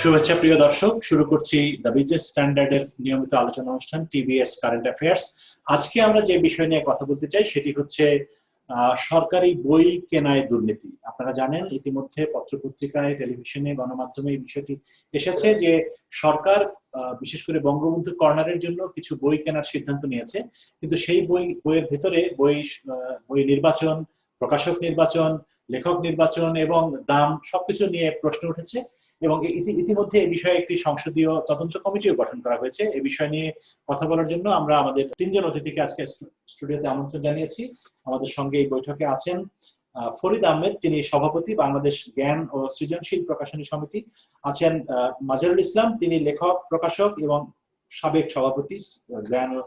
শুভেচ্ছা প্রিয় দর্শক, শুরু করছি দ্য বিজনেস স্ট্যান্ডার্ডের নিয়মিত আলোচনা অনুষ্ঠান টিবিএস কারেন্ট অ্যাফেয়ার্স। আজকে আমরা যে বিষয় নিয়ে কথা বলতে চাই সেটি হচ্ছে সরকারি বই কেনায় দুর্নীতি। আপনারা জানেন ইতিমধ্যে পত্রপত্রিকায়, টেলিভিশনে, গণমাধ্যমে এই বিষয়টি এসেছে যে সরকার বিশেষ করে বঙ্গবন্ধু কর্নারের জন্য কিছু বই কেনার সিদ্ধান্ত নিয়েছে, কিন্তু সেই বইয়ের ভিতরে বই নির্বাচন, প্রকাশক নির্বাচন, লেখক নির্বাচন এবং দাম সবকিছু নিয়ে প্রশ্ন উঠেছে এবং ইতিমধ্যে এই বিষয়ে একটি সংসদীয় তদন্ত কমিটিও গঠন করা হয়েছে। এই বিষয় নিয়ে কথা বলার জন্য আমরা আমাদের তিনজন অতিথিকে আজকে স্টুডিওতে আমন্ত্রণ জানিয়েছি। আমাদের সঙ্গে এই বৈঠকে আছেন ফরিদ আহমেদ, তিনি সভাপতি বাংলাদেশ জ্ঞান ও সৃজনশীল প্রকাশনী সমিতি। আছেন মাজারুল ইসলাম, তিনি লেখক, প্রকাশক এবং সাবেক সভাপতি জ্ঞান ও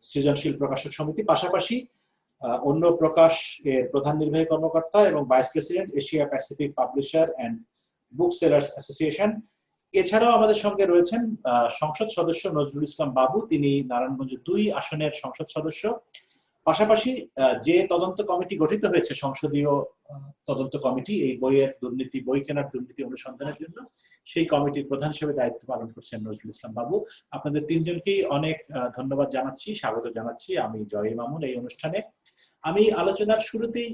সৃজনশীল প্রকাশক সমিতি। পাশাপাশি অন্য প্রকাশ এর প্রধান নির্বাহী কর্মকর্তা এবং vice president, Asia Pacific publisher and book sellers association. এছাড়াও আমাদের সঙ্গে রয়েছেন সংসদ সদস্য নজরুল ইসলাম বাবু, তিনি নারায়ণগঞ্জ 2 আসনের সংসদ সদস্য। পাশাপাশি যে তদন্ত কমিটি গঠিত হয়েছে, সংসদীয় তদন্ত কমিটি, এই বই কেনার দুর্নীতি অনুসন্ধানের জন্য, সেই কমিটির প্রধান হিসেবে দায়িত্ব পালন করছেন নজরুল ইসলাম বাবু। আপনাদের তিনজনকেই অনেক ধন্যবাদ জানাচ্ছি, স্বাগত জানাচ্ছি আমি জহির মামুন এই অনুষ্ঠানে। আমি আলোচনার শুরুতেই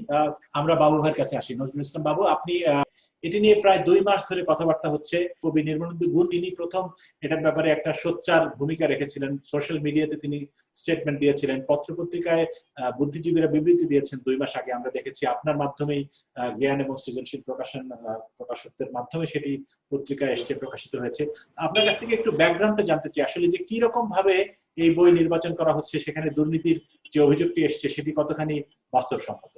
আমরা বাবু ভাইয়ের কাছে আসি। নজরুল ইসলাম বাবু, আপনি এটি নিয়ে প্রায় 2 মাস ধরে কথাবার্তা হচ্ছে। কবি নির্মলেন্দু গুণ তিনি প্রথম এটার ব্যাপারে একটা সোচ্চার ভূমিকা রেখেছিলেন, সোশ্যাল মিডিয়াতে তিনি স্টেটমেন্ট দিয়েছিলেন, পত্রপত্রিকায় বুদ্ধিজীবীরা বিবৃতি দিয়েছেন 2 মাস আগে। আমরা দেখেছি আপনার মাধ্যমেই জ্ঞান এবং সৃজনশীল প্রকাশকদের মাধ্যমে সেটি পত্রিকায় এসে প্রকাশিত হয়েছে। আপনার কাছ থেকে একটু ব্যাকগ্রাউন্ডটা জানতে চাই, আসলে যে কি রকম ভাবে এই বই নির্বাচন করা হচ্ছে, সেখানে দুর্নীতির যে অভিযোগটি এসছে সেটি কতখানি বাস্তবসম্মত?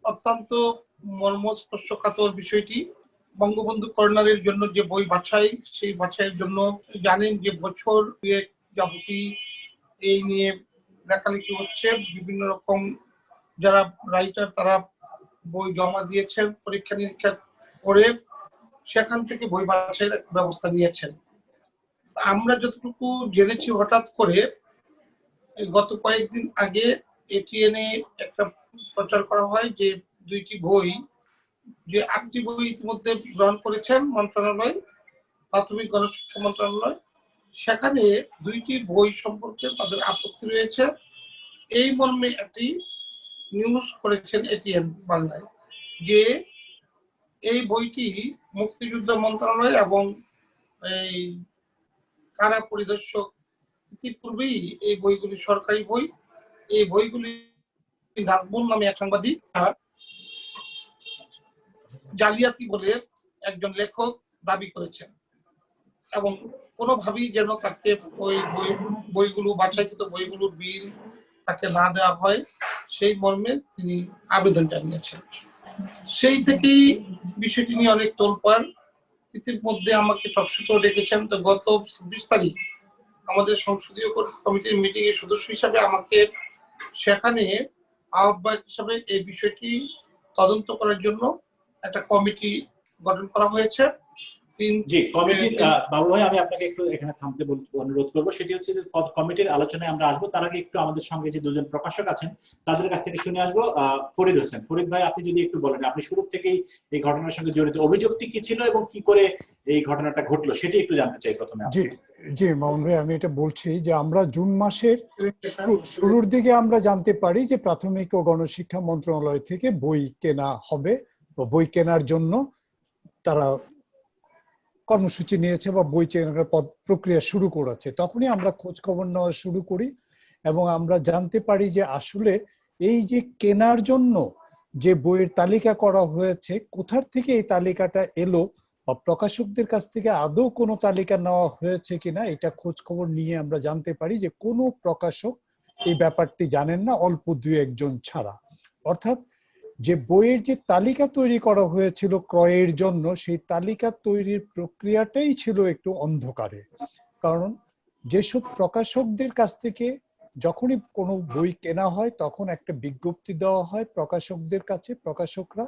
অত্যন্ত মর্মস্পর্শকাতর বিষয়টি। বঙ্গবন্ধু কর্নারের জন্য যে বই বাছাই, সেই বাছাইয়ের জন্য জানেন যে বছর যাবতী এই নিয়ে লেখালেখি হচ্ছে। বিভিন্ন রকম যারা রাইটার তারা বই জমা দিয়েছেন, পরীক্ষা নিরীক্ষা করে সেখান থেকে বই বাছাইয়ের ব্যবস্থা নিয়েছেন। আমরা যতটুকু জেনেছি, হঠাৎ করে গত কয়েকদিন আগে এটিএনএ একটা প্রচার করা হয় যে 2টি বই, যে 8টি বই ইতিমধ্যে গ্রহণ করেছেন মন্ত্রণালয়, প্রাথমিক গণশিক্ষা মন্ত্রণালয়। সেখানে 2টি বই সম্পর্কে তাদের আপত্তি রয়েছে, এই মর্মে একটি নিউজ করেছেন এটিএন বাংলায়, যে এই বইটি মুক্তিযুদ্ধ মন্ত্রণালয় এবং এই কারা পরিদর্শক ইতিপূর্বেই এই বইগুলি সরকারি বই। এই বইগুলি নাজমুল নামে এক সাংবাদিক জালিয়াতি বলে একজন লেখক দাবি করেছেন এবং কোনোভাবেই যেন তাকে ওই বইগুলো, বাছাইকৃত বইগুলোর বিল তাকে না দেওয়া হয়, সেই মর্মে তিনি আবেদন জানিয়েছেন। সেই থেকেই বিষয়টি নিয়ে অনেক তোলপাড়। ইতিমধ্যে আমাকে টকশোতেও ডেকেছেন। তো গত 26 তারিখ আমাদের সংসদীয় কমিটির মিটিং এর সদস্য হিসাবে আমাকে সেখানে আহ্বায়ক হিসাবে এই বিষয়টি তদন্ত করার জন্য একটা কমিটি গঠন করা হয়েছে। জি, কমিটির বাবু ভাই, আমি আপনাকে একটু এখানে থামতে অনুরোধ করবো। সেটি হচ্ছে যে কমিটির আলোচনায় আমরা আসবো, তার আগে একটু আমাদের সঙ্গে যে 2জন প্রকাশক আছেন তাদের কাছ থেকে শুনে আসবো। ফরিদ হোসেন, ফরিদ ভাই, আপনি যদি একটু বলেন, আপনি শুরু থেকেই এই ঘটনার সঙ্গে জড়িত, অভিযোগটি কি ছিল এবং কি করে এই ঘটনাটা ঘটলো সেটি একটু জানতে চাই প্রথমে। জি মামুন ভাই, আমি এটা বলছি যে আমরা জুন মাসের শুরুর দিকে আমরা জানতে পারি যে প্রাথমিক ও গণশিক্ষা মন্ত্রণালয় থেকে বই কেনা হবে, বই কেনার জন্য তারা কর্মসূচি নিয়েছে বা বই কেনার প্রক্রিয়া শুরু করেছে। তখনই আমরা খোঁজ খবর নেওয়া শুরু করি এবং আমরা জানতে পারি যে আসলে এই যে কেনার জন্য যে বইয়ের তালিকা করা হয়েছে, কোথার থেকে এই তালিকাটা এলো বা প্রকাশকদের কাছ থেকে আদৌ কোনো তালিকা নেওয়া হয়েছে কিনা, এটা খোঁজ খবর নিয়ে আমরা জানতে পারি যে কোনো প্রকাশক এই ব্যাপারটি জানেন না, অল্প 2-1 জন ছাড়া। অর্থাৎ যে বইয়ের যে তালিকা তৈরি করা হয়েছিল ক্রয়ের জন্য, সেই তালিকা তৈরির প্রক্রিয়াটাই ছিল একটু অন্ধকারে। কারণ যেসব প্রকাশকদের কাছ থেকে যখনই কোনো বই কেনা হয় তখন একটা বিজ্ঞপ্তি দেওয়া হয় প্রকাশকদের কাছে, প্রকাশকরা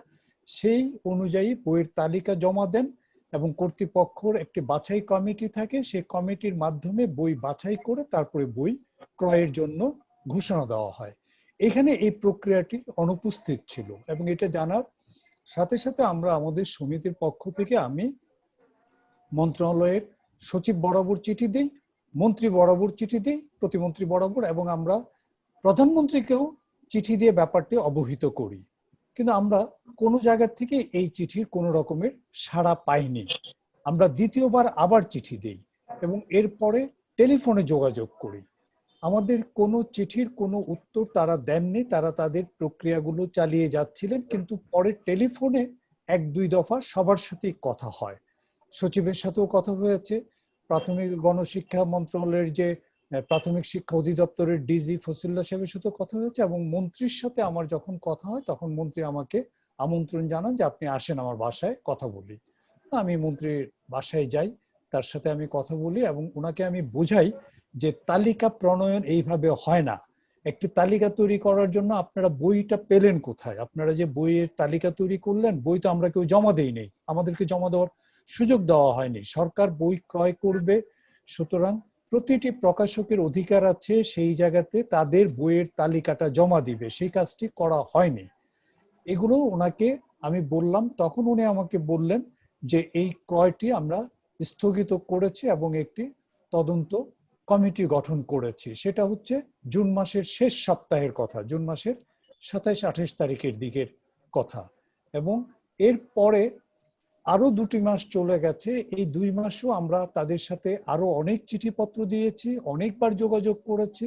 সেই অনুযায়ী বইয়ের তালিকা জমা দেন এবং কর্তৃপক্ষের একটি বাছাই কমিটি থাকে, সেই কমিটির মাধ্যমে বই বাছাই করে তারপরে বই ক্রয়ের জন্য ঘোষণা দেওয়া হয়। এখানে এই প্রক্রিয়াটি অনুপস্থিত ছিল এবং এটা জানার সাথে সাথে আমরা আমাদের সমিতির পক্ষ থেকে আমি মন্ত্রণালয়ের সচিব বরাবর চিঠি দেই, মন্ত্রী বরাবর চিঠি দেই, প্রতিমন্ত্রী বরাবর, এবং আমরা প্রধানমন্ত্রীকেও চিঠি দিয়ে ব্যাপারটি অবহিত করি। কিন্তু আমরা কোনো জায়গা থেকে এই চিঠির কোনো রকমের সাড়া পাইনি। আমরা দ্বিতীয়বার আবার চিঠি দেই এবং এরপরে টেলিফোনে যোগাযোগ করি। আমাদের কোনো চিঠির কোনো উত্তর তারা দেননি, তারা তাদের প্রক্রিয়াগুলো চালিয়ে যাচ্ছিলেন। কিন্তু পরে টেলিফোনে 1-2 দফা সবার সাথেই কথা হয়, সচিবের সাথেও কথা হয়েছে, প্রাথমিক গণশিক্ষা মন্ত্রণালয়ের যে প্রাথমিক শিক্ষা অধিদপ্তরের ডিজি ফসিল্লা সাহেবের সাথে কথা হয়েছে, এবং মন্ত্রীর সাথে আমার যখন কথা হয় তখন মন্ত্রী আমাকে আমন্ত্রণ জানান যে আপনি আসেন আমার বাসায় কথা বলি। আমি মন্ত্রীর বাসায় যাই, তার সাথে আমি কথা বলি এবং ওনাকে আমি বোঝাই যে তালিকা প্রণয়ন এইভাবে হয় না। একটি তালিকা তৈরি করার জন্য আপনারা বইটা পেলেন কোথায়? আপনারা যে বইয়ের তালিকা তৈরি করলেন, বই তো আমরা কেউ জমা দেই নাই, আমাদেরকে জমা দেওয়ার সুযোগ দেওয়া হয়নি। সরকার বই ক্রয় করবে, সুতরাং প্রতিটি প্রকাশকের অধিকার আছে সেই জায়গাতে তাদের বইয়ের তালিকাটা জমা দিবে, সেই কাজটি করা হয়নি। এগুলো ওনাকে আমি বললাম, তখন উনি আমাকে বললেন যে এই ক্রয়টি আমরা স্থগিত করেছি এবং একটি তদন্ত কমিটি গঠন করেছি। সেটা হচ্ছে জুন মাসের শেষ সপ্তাহের কথা, জুন মাসের 27-28 তারিখের দিকের কথা। এবং এরপরে আরো 2টি মাস চলে গেছে। এই 2 মাসও আমরা তাদের সাথে আরো অনেক চিঠিপত্র দিয়েছি, অনেকবার যোগাযোগ করেছি।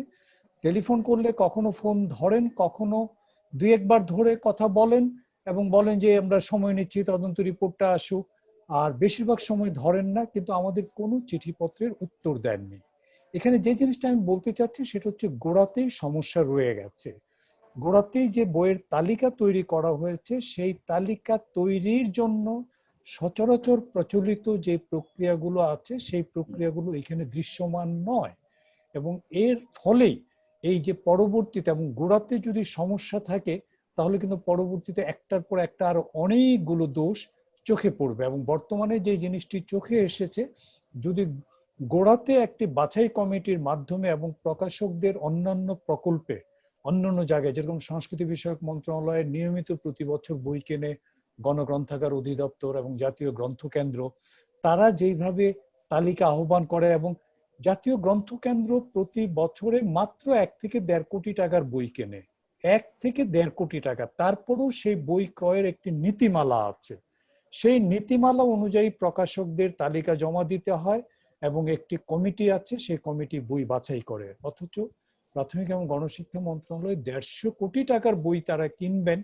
টেলিফোন করলে কখনো ফোন ধরেন, কখনো 2-1 বার ধরে কথা বলেন এবং বলেন যে আমরা সময় নিচ্ছি, তদন্ত রিপোর্টটা আসুক, আর বেশিরভাগ সময় ধরেন না, কিন্তু আমাদের কোনো চিঠিপত্রের উত্তর দেননি। এখানে যে জিনিসটা আমি বলতে চাচ্ছি সেটা হচ্ছে গোড়াতেই সমস্যা রয়ে গেছে। গোড়াতেই যে বইয়ের তালিকা তৈরি করা হয়েছে, সেই তালিকা তৈরির জন্য সচরাচর প্রচলিত যে প্রক্রিয়াগুলো আছে সেই প্রক্রিয়াগুলো এখানে দৃশ্যমান নয়, এবং এর ফলেই এই যে পরবর্তীতে, এবং গোড়াতে যদি সমস্যা থাকে তাহলে কিন্তু পরবর্তীতে একটার পর একটা আরো অনেকগুলো দোষ চোখে পড়বে। এবং বর্তমানে যে জিনিসটি চোখে এসেছে, যদি গোড়াতে একটি বাছাই কমিটির মাধ্যমে এবং প্রকাশকদের অন্যান্য প্রকল্পে অন্যান্য জায়গায়, যেরকম সংস্কৃতি বিষয়ক মন্ত্রণালয়ের নিয়মিত প্রতি বছর বই কেনে গণগ্রন্থাগার অধিদপ্তর এবং জাতীয় গ্রন্থ কেন্দ্র, তারা যেইভাবে তালিকা আহ্বান করে, এবং জাতীয় গ্রন্থ কেন্দ্র প্রতি বছরে মাত্র 1 থেকে 1.5 কোটি টাকার বই কেনে, 1 থেকে 1.5 কোটি টাকা। তারপরও সেই বই ক্রয়ের একটি নীতিমালা আছে, সেই নীতিমালা অনুযায়ী প্রকাশকদের তালিকা জমা দিতে হয় এবং একটি কমিটি আছে, সেই কমিটি বই বাছাই করে। অথচ প্রাথমিক এবং গণশিক্ষা মন্ত্রণালয় 150 কোটি টাকার বই তারা কিনবেন,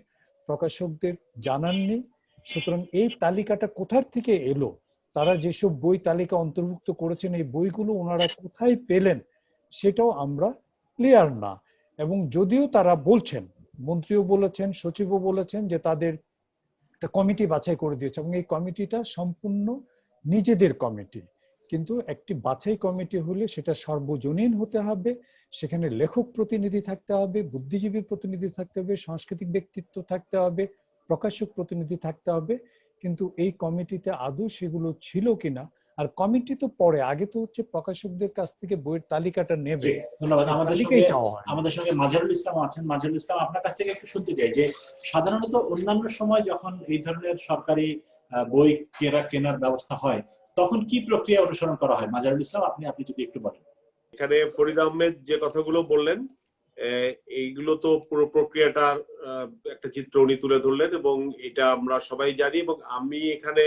প্রকাশকদের জানাননি। সুতরাং এই তালিকাটা কোথার থেকে এলো, তারা যেসব বই তালিকা অন্তর্ভুক্ত করেছেন এই বইগুলো ওনারা কোথায় পেলেন সেটাও আমরা ক্লিয়ার না। এবং যদিও তারা বলছেন, মন্ত্রীও বলেছেন, সচিবও বলেছেন যে তাদের একটা কমিটি বাছাই করে দিয়েছে এবং এই কমিটিটা সম্পূর্ণ নিজেদের কমিটি, কিন্তু একটি বাছাই কমিটি হলে সেটা সর্বজনীন হতে হবে, সেখানে লেখক প্রতিনিধি থাকতে হবে, বুদ্ধিজীবী প্রতিনিধি থাকতে হবে, সাংস্কৃতিক ব্যক্তিত্ব থাকতে হবে, প্রকাশক প্রতিনিধি থাকতে হবে। কিন্তু এই কমিটিতে আদৌ সেগুলো ছিল কিনা, আর কমিটি তো পরে, আগে তো হচ্ছে প্রকাশকদের কাছ থেকে বইয়ের তালিকাটা নেবে। ধন্যবাদ। আমাদের সঙ্গে হয়। মাজারুল ইসলাম আছেন। মাজারুল ইসলাম, আপনার কাছ থেকে একটু শুনতে চাই যে সাধারণত অন্যান্য সময় যখন এই ধরনের সরকারি বই কেনার ব্যবস্থা হয় তখন কি প্রক্রিয়া অনুসরণ করা হয়? মাজারুল ইসলাম, আপনি যদি একটু বলেন। এখানে ফরিদ আহমেদ যে কথাগুলো বললেন, এইগুলো তো পুরো প্রক্রিয়াটার একটা চিত্র উনি তুলে ধরলেন এবং এটা আমরা সবাই জানি। এবং আমি এখানে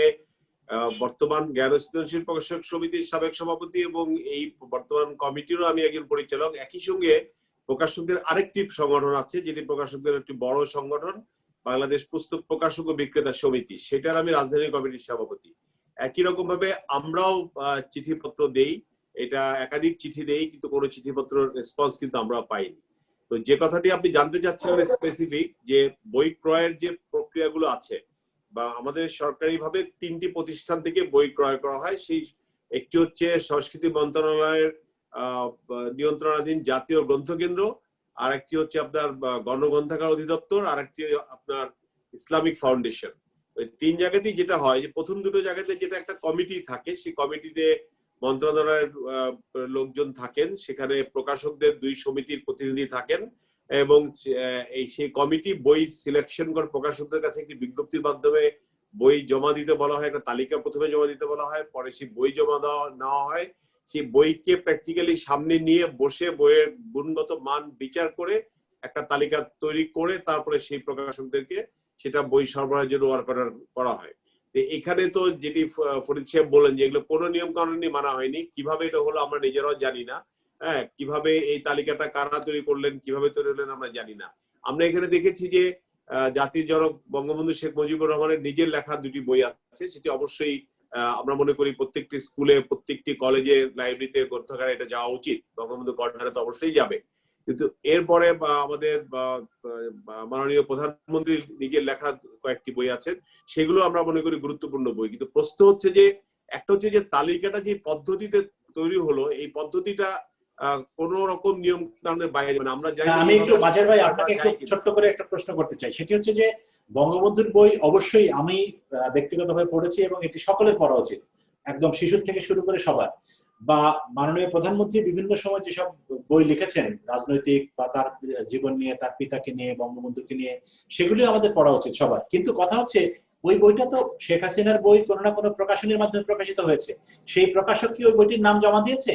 বর্তমান জ্ঞান সৃজনশীল প্রকাশক সমিতির সাবেক সভাপতি এবং এই বর্তমান কমিটিরও আমি একজন পরিচালক। একই সঙ্গে প্রকাশকদের আরেকটি সংগঠন আছে, যেটি প্রকাশকদের একটি বড় সংগঠন, বাংলাদেশ পুস্তক প্রকাশক ও বিক্রেতা সমিতি, সেটার আমি রাজধানী কমিটির সভাপতি। একই রকম ভাবে আমরাও চিঠিপত্র দেই, এটা একাধিক চিঠি দেই, কিন্তু কোনো চিঠিপত্র রেসপন্স কিন্তু আমরা পাইনি। তো যে কথাটি আপনি জানতে চাচ্ছিলেন স্পেসিফিক, যে বই ক্রয়ের যে প্রক্রিয়াগুলো আছে, বা আমাদের সরকারিভাবে 3টি প্রতিষ্ঠান থেকে বই ক্রয় করা হয়। সেই একটি হচ্ছে সংস্কৃতি মন্ত্রণালয়ের নিয়ন্ত্রণাধীন জাতীয় গ্রন্থ কেন্দ্র, আর একটি হচ্ছে আপনার গণগ্রন্থাগার অধিদপ্তর, আর একটি আপনার ইসলামিক ফাউন্ডেশন। ওই 3 জায়গাতেই যেটা হয় যে প্রথম দুটো জায়গাতে যেটা একটা কমিটি থাকে, সেই কমিটিতে মন্ত্রণালয়ের লোকজন থাকেন, সেখানে প্রকাশকদের 2 সমিতির প্রতিনিধি থাকেন এবং সেই কমিটি বই সিলেকশন করে প্রকাশকদের কাছে একটি বিজ্ঞপ্তির মাধ্যমে বই জমা দিতে বলা হয়, একটা তালিকা প্রথমে জমা দিতে বলা হয়, পরে সেই বই জমা নেওয়া হয়, সেই বইকে প্র্যাকটিক্যালি সামনে নিয়ে বসে বইয়ের গুণগত মান বিচার করে একটা তালিকা তৈরি করে তারপরে সেই প্রকাশকদেরকে সেটা বই সরবরাহের জন্য অর্ডার করা হয়। এখানে তো যেটি ফরিদ সাহেব বলেন যে এগুলো কোনো নিয়ম কানুনই মানা হয়নি, কিভাবে এটা হলো আমরা নিজেরাও জানি না। হ্যাঁ, কিভাবে এই তালিকাটা কারা তৈরি করলেন, কিভাবে তৈরি হলেন আমরা জানি না। আমরা এখানে দেখেছি যে জাতির জনক বঙ্গবন্ধু শেখ মুজিবুর রহমানের নিজের লেখা দুটি বই আছে, সেটি অবশ্যই আমরা মনে করি প্রত্যেকটি স্কুলে, প্রত্যেকটি কলেজে, লাইব্রেরিতে, গ্রন্থাগারে এটা যাওয়া উচিত। বঙ্গবন্ধু কর্নারে তো অবশ্যই যাবে, কিন্তু এরপরে আমাদের মাননীয় প্রধানমন্ত্রীর নিজের লেখা কয়েকটি বই আছে, সেগুলো আমরা মনে করি গুরুত্বপূর্ণ বই। কিন্তু প্রশ্ন হচ্ছে যে একটা হচ্ছে যে তালিকাটা যে পদ্ধতিতে তৈরি হলো, এই পদ্ধতিটা কোন রকম নিয়ম কানুনের বাইরে, মানে আমরা জানি। আমি একটু মাঝের ভাই আপনাকে একটু ছোট্ট করে একটা প্রশ্ন করতে চাই, সেটি হচ্ছে যে বঙ্গবন্ধুর বই অবশ্যই আমি ব্যক্তিগতভাবে পড়েছি এবং এটি সকলের পড়া উচিত, একদম শিশুর থেকে শুরু করে সবার। বা মাননীয় প্রধানমন্ত্রী বিভিন্ন সময় যেসব বই লিখেছেন রাজনৈতিক বা তার জীবন নিয়ে, তার পিতাকে নিয়ে, বঙ্গবন্ধুকে নিয়ে, সেগুলি আমাদের পড়া উচিত সবার। কিন্তু কথা হচ্ছে ওই বইটা তো শেখ হাসিনার বই কোনো না কোনো প্রকাশনীর মাধ্যমে প্রকাশিত হয়েছে, সেই প্রকাশক কি ওই বইটির নাম জমা দিয়েছে?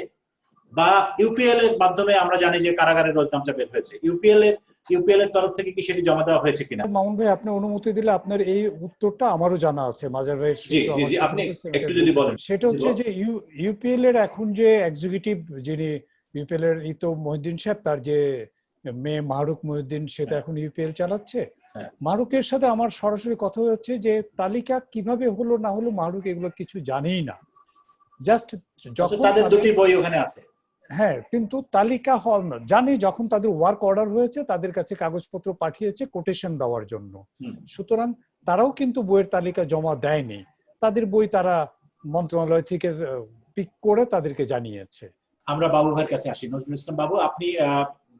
বা ইউপিএল এর মাধ্যমে আমরা জানি যে কারাগারের রোজনামটা বের হয়েছে, ইউপিএল এর তরফ থেকে কি সেটি জমা দেওয়া হয়েছে কিনা? মামুন ভাই, আপনি অনুমতি দিলে আপনার এই উত্তরটা আমারও জানা আছে, মাজার ভাইয়ের জি, আপনি একটু যদি বলেন। সেটা হচ্ছে যে ইউপিএল এর এখন যে এক্সিকিউটিভ, যিনি ইউপিএল এর ইতো মহিউদ্দিন সাহেব, তার যে মেয়ে মাহরুখ মহিউদ্দিন, সেটা এখন ইউপিএল চালাচ্ছে। মাহরুখের সাথে আমার সরাসরি কথা হচ্ছে যে তালিকা কিভাবে হলো না হলো মাহরুখ এগুলো কিছু জানেই না, জাস্ট যখন তাদের দুটি বই ওখানে আছে। হ্যাঁ, কিন্তু তালিকা জানি যখন তাদের ওয়ার্ক অর্ডার হয়েছে তাদের কাছে কাগজপত্র পাঠিয়েছে কোটেশন দেওয়ার জন্য, সুতরাং তারাও কিন্তু বইয়ের তালিকা জমা দেয়নি, তাদের বই তারা মন্ত্রণালয় থেকে পিক করে তাদেরকে জানিয়েছে। আমরা বাবু ভাইয়ের কাছে আসি। নজরুল ইসলাম বাবু, আপনি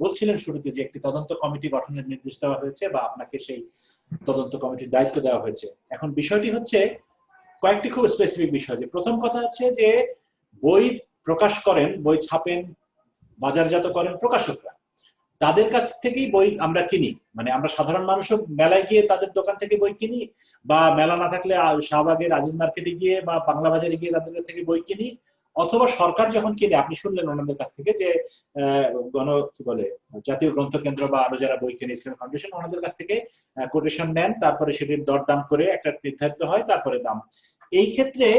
বলছিলেন শুরুতে যে একটি তদন্ত কমিটি গঠনের নির্দেশ দেওয়া হয়েছে বা আপনাকে সেই তদন্ত কমিটির দায়িত্ব দেওয়া হয়েছে। এখন বিষয়টি হচ্ছে কয়েকটি খুব স্পেসিফিক বিষয়। যে প্রথম কথা হচ্ছে যে বই প্রকাশ করেন, বই ছাপেন, বাজারজাত করেন প্রকাশকরা, তাদের কাছ থেকেই বই আমরা কিনি। মানে আমরা সাধারণ মানুষও মেলায় গিয়ে তাদের দোকান থেকে বই কিনি, বা মেলা না থাকলে শাহবাগের আজিজ মার্কেটে গিয়ে বা বাংলা বাজারে গিয়ে তাদের থেকে বই কিনি, অথবা সরকার যখন কিনে, আপনি শুনলেন ওনাদের কাছ থেকে যে কি বলে জাতীয় গ্রন্থ কেন্দ্র বা আরো যারা বই কেনে, ইসলাম ফাউন্ডেশন, ওনাদের কাছ থেকে কোটেশন নেন, তারপরে সেটির দরদাম করে একটা নির্ধারিত হয়, তারপরে দাম। এই ক্ষেত্রে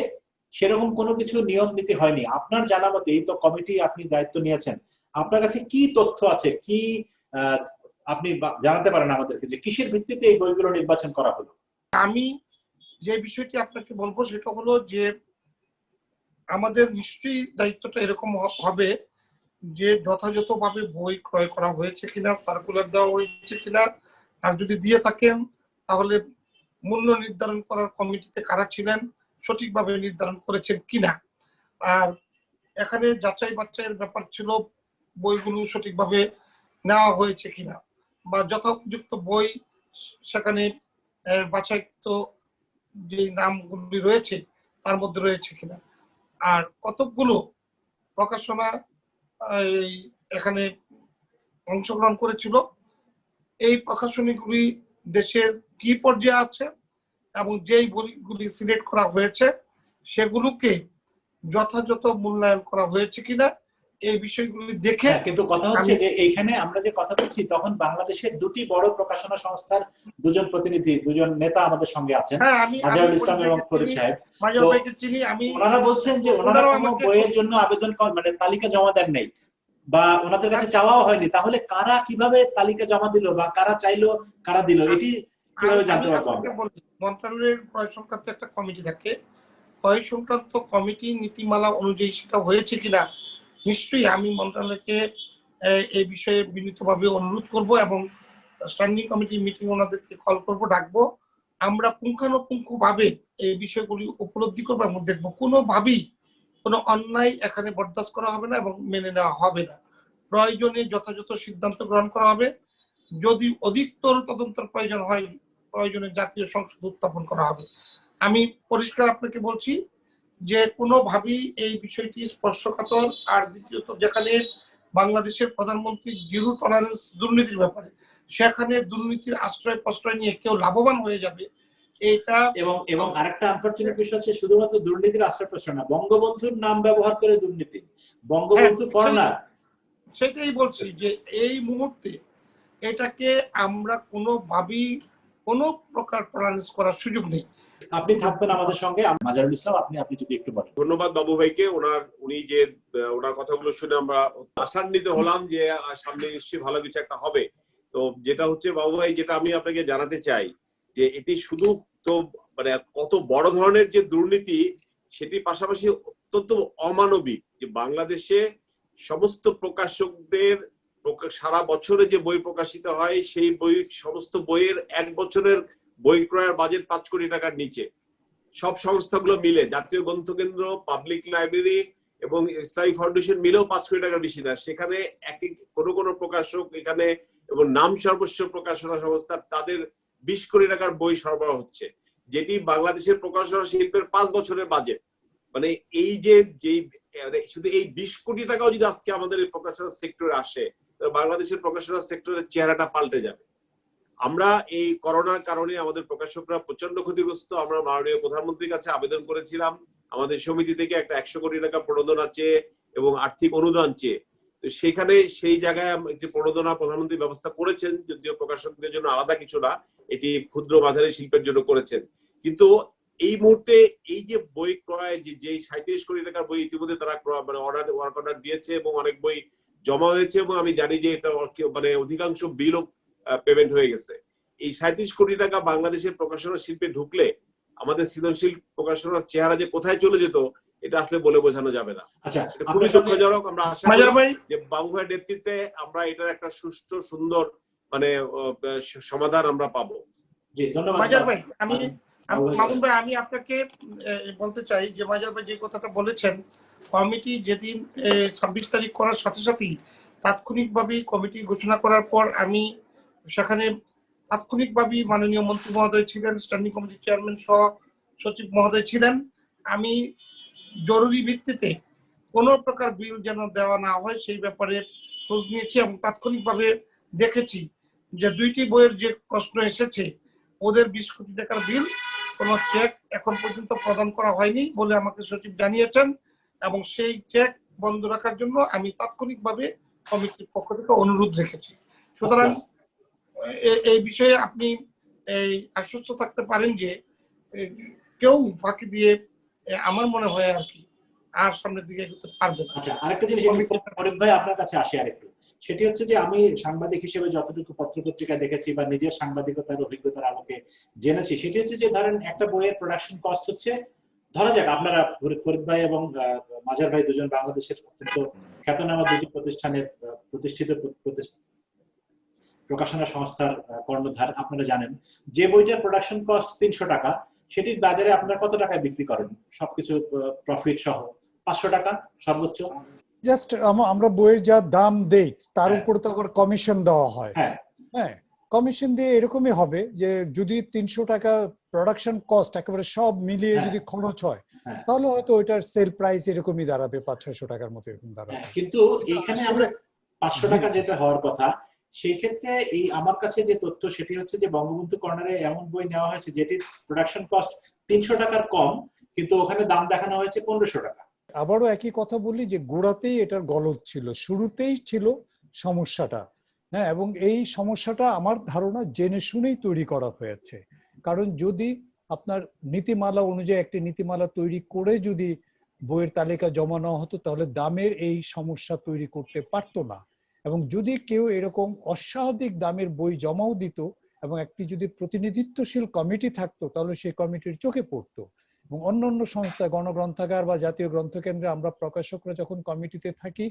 সেরকম কোনো কিছু নিয়ম নীতি হয়নি। আপনার জানা মতে, এই তো কমিটি আপনি দায়িত্ব নিয়েছেন, আপনার কাছে কি তথ্য আছে, কি আপনি জানাতে পারেন আমাদেরকে যে কিসের ভিত্তিতে এই বইগুলো নির্বাচন করা হলো? আমি যে বিষয়টি আপনাকে বলবো সেটা হলো যে আমাদের নিশ্চয়ই দায়িত্বটা এরকম হবে যে যথাযথভাবে বই ক্রয় করা হয়েছে কিনা, সার্কুলার দেওয়া হয়েছে কিনা, আর যদি দিয়ে থাকেন তাহলে মূল্য নির্ধারণ করার কমিটিতে কারা ছিলেন, সঠিকভাবে নির্ধারণ করেছেন কিনা। আর এখানে যাচাই বাছাইয়ের ব্যাপার ছিল, বইগুলো সঠিকভাবে নেওয়া হয়েছে কিনা, বা যথোপযুক্ত বই সেখানে বাছাইকৃত যে নামগুলি রয়েছে তার মধ্যে রয়েছে কিনা। আর কতকগুলো প্রকাশনা এখানে অংশগ্রহণ করেছিল, এই প্রকাশনীগুলি দেশের কি পর্যায়ে আছে এবং যেই বইগুলি সিলেক্ট করা হয়েছে সেগুলোকে যথাযথ মূল্যায়ন করা হয়েছে কিনা, এই বিষয়গুলি দেখে। কিন্তু কথা হচ্ছে যে এইখানে আমরা যে কথা বলছি, তখন বাংলাদেশের দুটি বড় প্রকাশনা সংস্থার দুজন প্রতিনিধি, দুজন নেতা আমাদের সঙ্গে আছেন, আজহারুল ইসলাম এবং ফরিদ সাহেব। ওনারা বলছেন যে ওনারা কোনো বইয়ের জন্য আবেদন মানে তালিকা জমা দেন নাই, বা ওনাদের কাছে চাওয়াও হয়নি। তাহলে কারা কিভাবে তালিকা জমা দিল, বা কারা চাইলো, কারা দিল, এটি কিভাবে জানতে পারবো আমরা? মন্ত্রণালয়ের ক্রয় সংক্রান্ত একটা কমিটি থাকে, ক্রয় সংক্রান্ত কমিটি নীতিমালা অনুযায়ী সেটা হয়েছে কিনা নিশ্চয়ই আমি মন্ত্রণালয়কে এই বিষয়ে বিনীতভাবে অনুরোধ করব এবং স্ট্যান্ডিং কমিটির মিটিং ওনাদেরকে কল করব, ডাকবো। আমরা পুঙ্খানুপুঙ্খভাবে এই বিষয়গুলি উপলব্ধি করবো এবং দেখবো কোনোভাবেই কোনো অন্যায় এখানে বরদাস্ত করা হবে না এবং মেনে নেওয়া হবে না। প্রয়োজনে যথাযথ সিদ্ধান্ত গ্রহণ করা হবে। যদি অধিকতর তদন্তের প্রয়োজন হয়, প্রয়োজনে জাতীয় সংসদ উত্থাপন করা হবে। আমি পরিষ্কার আপনাকে বলছি যে কোনোভাবেই এই বিষয়টি স্পর্শকাতর। আর দ্বিতীয়ত, যেখানে বাংলাদেশের প্রধানমন্ত্রী জিরো টলারেন্স দুর্নীতির ব্যাপারে, সেখানে দুর্নীতির আশ্রয় প্রশ্রয় নিয়ে কেউ লাভবান হয়ে যাবে এটা এবং এবং আরেকটা আনফরচুনেট বিষয় হচ্ছে শুধুমাত্র দুর্নীতির আশ্রয় প্রশ্ন না, বঙ্গবন্ধুর নাম ব্যবহার করে দুর্নীতি, বঙ্গবন্ধু কর্নার। সেটাই বলছি যে এই মুহূর্তে এটাকে আমরা কোনোভাবেই কোনো প্রকার টলারেন্স করার সুযোগ নেই। আপনি থাকবেন আমাদের সঙ্গে, মাজারুল ইসলাম, আপনি যদি একটু বলেন। ধন্যবাদ বাবু ভাইকে, উনি যে ওনার কথাগুলো শুনে আমরা আশান্বিত হলাম যে সামনে নিশ্চয়ই ভালো কিছু একটা হবে। তো যেটা হচ্ছে বাবু ভাই, যেটা আমি আপনাকে জানাতে চাই যে এটি শুধু তো মানে কত বড় ধরনের যে দুর্নীতি, সেটি পাশাপাশি অত্যন্ত অমানবিক যে বাংলাদেশে সমস্ত প্রকাশকদের সারা বছরে যে বই প্রকাশিত হয় সেই বই, সমস্ত বইয়ের এক বছরের বই ক্রয়ের বাজেট 5 কোটি টাকার নিচে। সব সংস্থাগুলো মিলে, জাতীয় গ্রন্থকেন্দ্র, পাবলিক লাইব্রেরি এবং ইসলামী ফাউন্ডেশন মিলেও 5 কোটি টাকার বেশি না। সেখানে কোনো প্রকাশক এখানে এবং নাম সর্বস্ব প্রকাশনা সংস্থা তাদের 20 কোটি টাকার বই সরবরাহ হচ্ছে, যেটি বাংলাদেশের প্রকাশনা শিল্পের 5 বছরের বাজেট। মানে এই যে শুধু এই 20 কোটি টাকাও যদি আজকে আমাদের এই প্রকাশনা সেক্টরে আসে, বাংলাদেশের প্রকাশনা সেক্টরের চেহারাটা পাল্টে যাবে। আমরা এই করোনার কারণে আমাদের প্রকাশকরা প্রচন্ড ক্ষতিগ্রস্ত। আমরা মাননীয় প্রধানমন্ত্রীর কাছে আবেদন করেছিলাম আমাদের সমিতি থেকে একটা 100 কোটি টাকা প্রণোদনা চেয়ে এবং আর্থিক অনুদান চেয়ে। তো সেখানে সেই জায়গায় একটি প্রণোদনা প্রধানমন্ত্রী ব্যবস্থা করেছেন, যদিও প্রকাশকদের জন্য আলাদা কিছু না, এটি ক্ষুদ্র মাঝারি শিল্পের জন্য করেছেন। কিন্তু এই মুহূর্তে এই যে বই ক্রয়, যে 37 কোটি টাকার বই ইতিমধ্যে তারা মানে অর্ডার দিয়েছে এবং অনেক বই জমা হয়েছে, এবং আমি জানি যে এটা মানে অধিকাংশ বিলও পেমেন্ট হয়ে গেছে। এই 37 কোটি টাকা বাংলাদেশের প্রকাশনা শিল্পে ঢুকলে আমাদের সৃজনশীল প্রকাশনার চেহারা যে কোথায় চলে যেত, এটা আসলে বলে বোঝানো যাবে না। আচ্ছা, খুবই দুঃখজনক। আমরা আশা করি যে বাবু ভাইয়ের নেতৃত্বে আমরা এটার একটা সুষ্ঠু সুন্দর মানে সমাধান আমরা পাবো। জি, ধন্যবাদ মাজার ভাই। মামুন ভাই, আমি আপনাকে বলতে চাই যে মাজার ভাই যে কথাটা বলেছেন, কমিটি যেদিন 26 তারিখ করার সাথে সাথেই তাৎক্ষণিকভাবে কমিটি ঘোষণা করার পর আমি সেখানে তাৎক্ষণিকভাবে মাননীয় মন্ত্রী মহোদয় ছিলেন, স্ট্যান্ডিং কমিটির চেয়ারম্যান সহ সচিব মহোদয় ছিলেন। আমি জরুরি ভিত্তিতে কোনো প্রকার বিল যেন দেওয়া না হয় সেই ব্যাপারে খোঁজ নিয়েছি এবং তাৎক্ষণিকভাবে দেখেছি যে 2টি বইয়ের যে প্রশ্ন এসেছে ওদের 20 কোটি টাকার বিল, কোনো চেক এখন পর্যন্ত প্রদান করা হয়নি বলে আমাকে সচিব জানিয়েছেন, এবং সেই চেক বন্ধ রাখার জন্য আমি তাৎক্ষণিকভাবে কমিটির পক্ষ থেকে অনুরোধ রেখেছি। সুতরাং এই বিষয়ে আপনি এই আশ্বস্ত থাকতে পারেন যে কেউ ফাঁকি দিয়ে আমার মনে হয় আর কি আর সামনের দিকে এগোতে পারবে না। আচ্ছা, আরেকটা জিনিস ফরিদ ভাই আপনার কাছে আসি আরেকটু, সেটি হচ্ছে যে আমি সাংবাদিক হিসেবে যতটুকু পত্রপত্রিকা দেখেছি বা নিজের সাংবাদিকতার অভিজ্ঞতার আলোকে জেনেছি, সেটি হচ্ছে যে ধরেন একটা বইয়ের প্রোডাকশন কস্ট হচ্ছে, ধরা যাক আপনারা ফরিদ ভাই এবং মাজার ভাই দুজন বাংলাদেশের অত্যন্ত খ্যাতনামা দুটি প্রতিষ্ঠানের প্রতিষ্ঠিত প্রকাশনা সংস্থার কর্ণধার, আপনারা জানেন যে বইটার প্রোডাকশন কস্ট 300 টাকা, সেটির বাজারে আপনারা কত টাকায় বিক্রি করেন সবকিছু প্রফিট সহ? 500 টাকা সর্বোচ্চ। জাস্ট আমরা বইয়ের যা দাম দেই তার উপর তো আবার কমিশন দেওয়া হয়। হ্যাঁ, কমিশন দিয়ে এরকমই হবে যে যদি 300 টাকা প্রোডাকশন কস্ট একেবারে সব মিলিয়ে যদি খরচ হয়, তাহলে হয়তো ওইটার সেল প্রাইস এরকমই দাঁড়াবে 500-600 টাকার মতো এরকম দাঁড়াবে। কিন্তু এইখানে আমরা 500 টাকা যেটা হওয়ার কথা, সেই ক্ষেত্রে এই আমার কাছে যে তথ্য সেটি হচ্ছে যে বঙ্গবন্ধু কর্নারে এমন বই নেওয়া হয়েছে যেটির প্রোডাকশন কস্ট 300 টাকার কম, কিন্তু ওখানে দাম দেখানো হয়েছে 1500 টাকা। আবারও একই কথা বলি যে গোড়াতেই এটার গলদ ছিল, শুরুতেই ছিল সমস্যাটা। হ্যাঁ, এবং এই সমস্যাটা আমার ধারণা জেনে শুনেই তৈরি করা হয়েছে। কারণ যদি আপনার নীতিমালা অনুযায়ী একটি নীতিমালা তৈরি করে যদি বইয়ের তালিকা জমা নেওয়া হতো, তাহলে দামের এই সমস্যা তৈরি করতে পারতো না। এবং যদি কেউ এরকম অস্বাভাবিক দামের বই জমাও দিত এবং একটি যদি প্রতিনিধিত্বশীল কমিটি থাকতো, তাহলে সেই কমিটির চোখে পড়তো। এবং অন্যান্য সংস্থা, গণগ্রন্থাগার বা জাতীয় গ্রন্থকেন্দ্রে আমরা প্রকাশকরা যখন কমিটিতে থাকি,